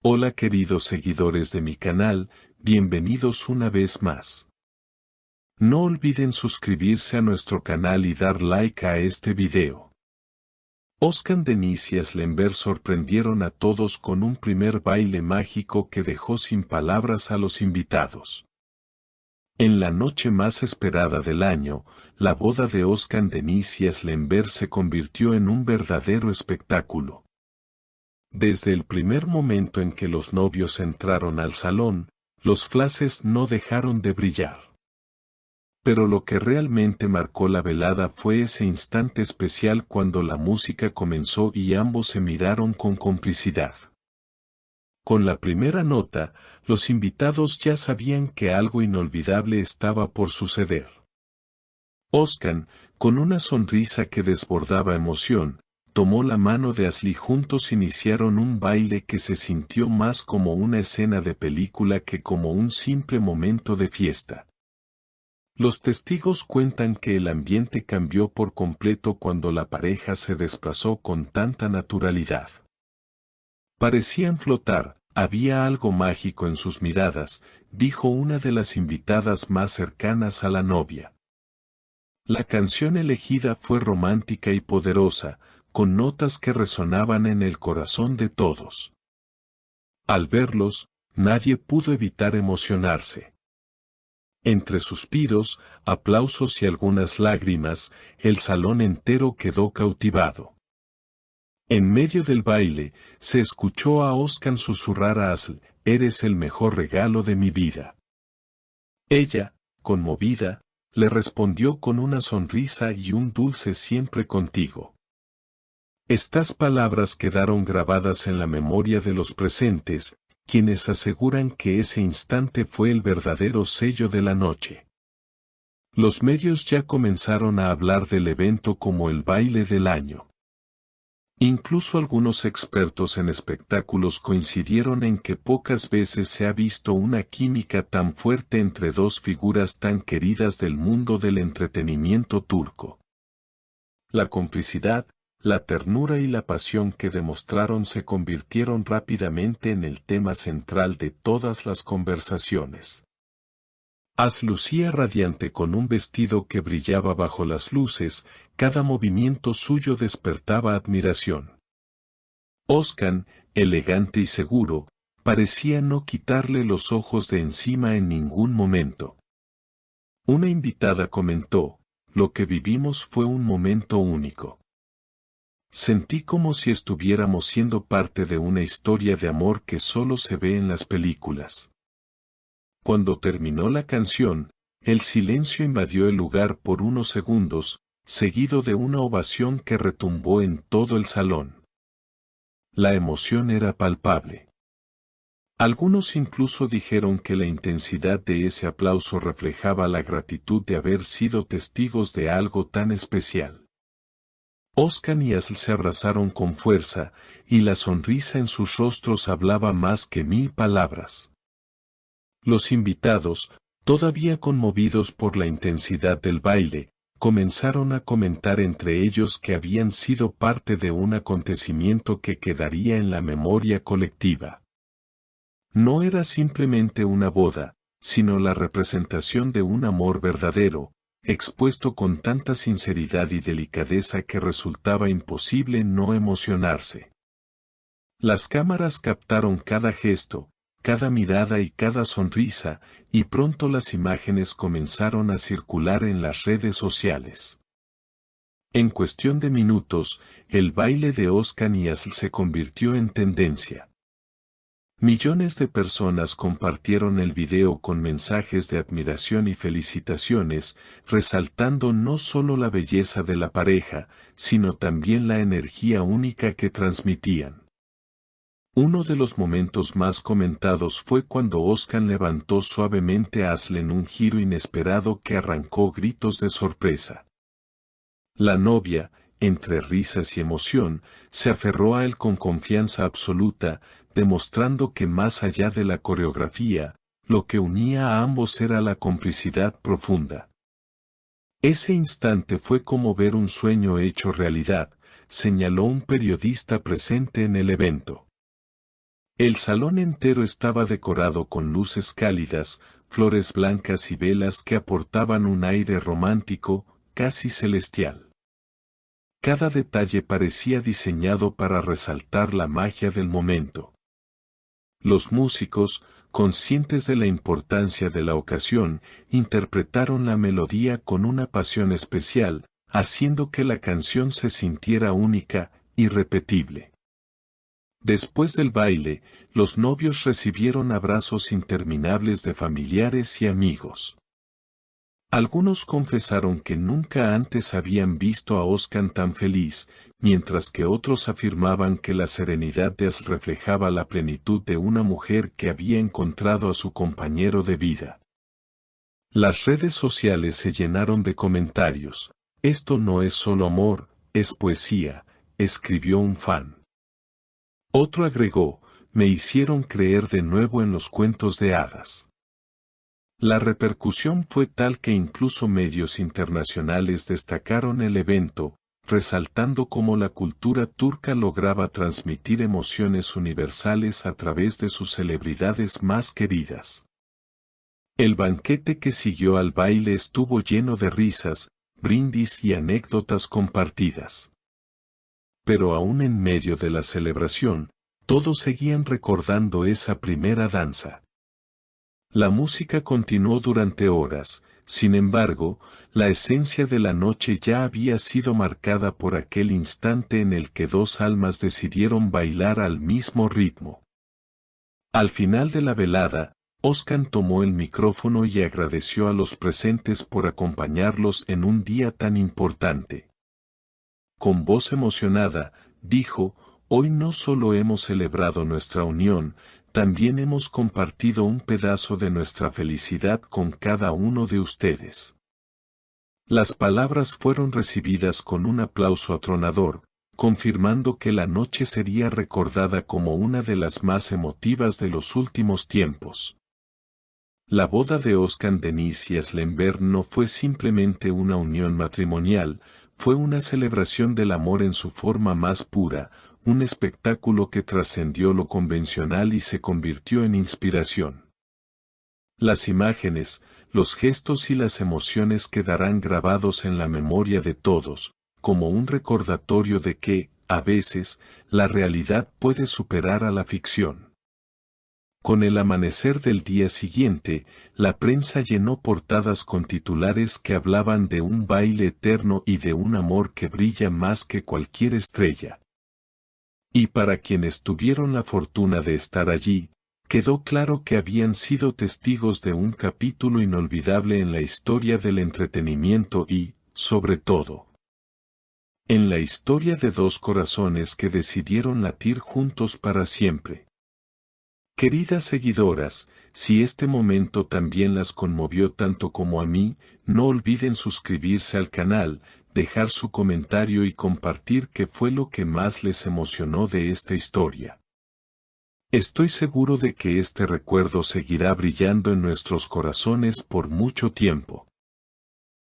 Hola queridos seguidores de mi canal, bienvenidos una vez más. No olviden suscribirse a nuestro canal y dar like a este video. Oscar Denise y Aslenberg sorprendieron a todos con un primer baile mágico que dejó sin palabras a los invitados. En la noche más esperada del año, la boda de Oscar Denise y Aslenberg se convirtió en un verdadero espectáculo. Desde el primer momento en que los novios entraron al salón, los flashes no dejaron de brillar. Pero lo que realmente marcó la velada fue ese instante especial cuando la música comenzó y ambos se miraron con complicidad. Con la primera nota, los invitados ya sabían que algo inolvidable estaba por suceder. Oscar, con una sonrisa que desbordaba emoción, tomó la mano de Ashley, juntos iniciaron un baile que se sintió más como una escena de película que como un simple momento de fiesta. Los testigos cuentan que el ambiente cambió por completo cuando la pareja se desplazó con tanta naturalidad. Parecían flotar, había algo mágico en sus miradas, dijo una de las invitadas más cercanas a la novia. La canción elegida fue romántica y poderosa, con notas que resonaban en el corazón de todos. Al verlos, nadie pudo evitar emocionarse. Entre suspiros, aplausos y algunas lágrimas, el salón entero quedó cautivado. En medio del baile, se escuchó a Oscar susurrar a Ashley: «Eres el mejor regalo de mi vida». Ella, conmovida, le respondió con una sonrisa y un dulce «siempre contigo». Estas palabras quedaron grabadas en la memoria de los presentes, quienes aseguran que ese instante fue el verdadero sello de la noche. Los medios ya comenzaron a hablar del evento como el baile del año. Incluso algunos expertos en espectáculos coincidieron en que pocas veces se ha visto una química tan fuerte entre dos figuras tan queridas del mundo del entretenimiento turco. La complicidad, la ternura y la pasión que demostraron se convirtieron rápidamente en el tema central de todas las conversaciones. Ashley lucía radiante con un vestido que brillaba bajo las luces, cada movimiento suyo despertaba admiración. Oscar, elegante y seguro, parecía no quitarle los ojos de encima en ningún momento. Una invitada comentó: «Lo que vivimos fue un momento único. Sentí como si estuviéramos siendo parte de una historia de amor que solo se ve en las películas». Cuando terminó la canción, el silencio invadió el lugar por unos segundos, seguido de una ovación que retumbó en todo el salón. La emoción era palpable. Algunos incluso dijeron que la intensidad de ese aplauso reflejaba la gratitud de haber sido testigos de algo tan especial. Oscar y Ashley se abrazaron con fuerza, y la sonrisa en sus rostros hablaba más que 1000 palabras. Los invitados, todavía conmovidos por la intensidad del baile, comenzaron a comentar entre ellos que habían sido parte de un acontecimiento que quedaría en la memoria colectiva. No era simplemente una boda, sino la representación de un amor verdadero, expuesto con tanta sinceridad y delicadeza que resultaba imposible no emocionarse. Las cámaras captaron cada gesto, cada mirada y cada sonrisa, y pronto las imágenes comenzaron a circular en las redes sociales. En cuestión de minutos, el baile de Oscar y Ashley se convirtió en tendencia. Millones de personas compartieron el video con mensajes de admiración y felicitaciones, resaltando no solo la belleza de la pareja, sino también la energía única que transmitían. Uno de los momentos más comentados fue cuando Oscar levantó suavemente a Ashley en un giro inesperado que arrancó gritos de sorpresa. La novia, entre risas y emoción, se aferró a él con confianza absoluta, demostrando que más allá de la coreografía, lo que unía a ambos era la complicidad profunda. Ese instante fue como ver un sueño hecho realidad, señaló un periodista presente en el evento. El salón entero estaba decorado con luces cálidas, flores blancas y velas que aportaban un aire romántico, casi celestial. Cada detalle parecía diseñado para resaltar la magia del momento. Los músicos, conscientes de la importancia de la ocasión, interpretaron la melodía con una pasión especial, haciendo que la canción se sintiera única, irrepetible. Después del baile, los novios recibieron abrazos interminables de familiares y amigos. Algunos confesaron que nunca antes habían visto a Özkan tan feliz, mientras que otros afirmaban que la serenidad de Özkan reflejaba la plenitud de una mujer que había encontrado a su compañero de vida. Las redes sociales se llenaron de comentarios. «Esto no es solo amor, es poesía», escribió un fan. Otro agregó: «Me hicieron creer de nuevo en los cuentos de hadas». La repercusión fue tal que incluso medios internacionales destacaron el evento, resaltando cómo la cultura turca lograba transmitir emociones universales a través de sus celebridades más queridas. El banquete que siguió al baile estuvo lleno de risas, brindis y anécdotas compartidas. Pero aún en medio de la celebración, todos seguían recordando esa primera danza. La música continuó durante horas, sin embargo, la esencia de la noche ya había sido marcada por aquel instante en el que dos almas decidieron bailar al mismo ritmo. Al final de la velada, Özkan tomó el micrófono y agradeció a los presentes por acompañarlos en un día tan importante. Con voz emocionada, dijo: «Hoy no solo hemos celebrado nuestra unión, también hemos compartido un pedazo de nuestra felicidad con cada uno de ustedes». Las palabras fueron recibidas con un aplauso atronador, confirmando que la noche sería recordada como una de las más emotivas de los últimos tiempos. La boda de Özkan Deniz y Aslenberg no fue simplemente una unión matrimonial, fue una celebración del amor en su forma más pura, un espectáculo que trascendió lo convencional y se convirtió en inspiración. Las imágenes, los gestos y las emociones quedarán grabados en la memoria de todos, como un recordatorio de que, a veces, la realidad puede superar a la ficción. Con el amanecer del día siguiente, la prensa llenó portadas con titulares que hablaban de un baile eterno y de un amor que brilla más que cualquier estrella. Y para quienes tuvieron la fortuna de estar allí, quedó claro que habían sido testigos de un capítulo inolvidable en la historia del entretenimiento y, sobre todo, en la historia de dos corazones que decidieron latir juntos para siempre. Queridas seguidoras, si este momento también las conmovió tanto como a mí, no olviden suscribirse al canal, dejar su comentario y compartir qué fue lo que más les emocionó de esta historia. Estoy seguro de que este recuerdo seguirá brillando en nuestros corazones por mucho tiempo.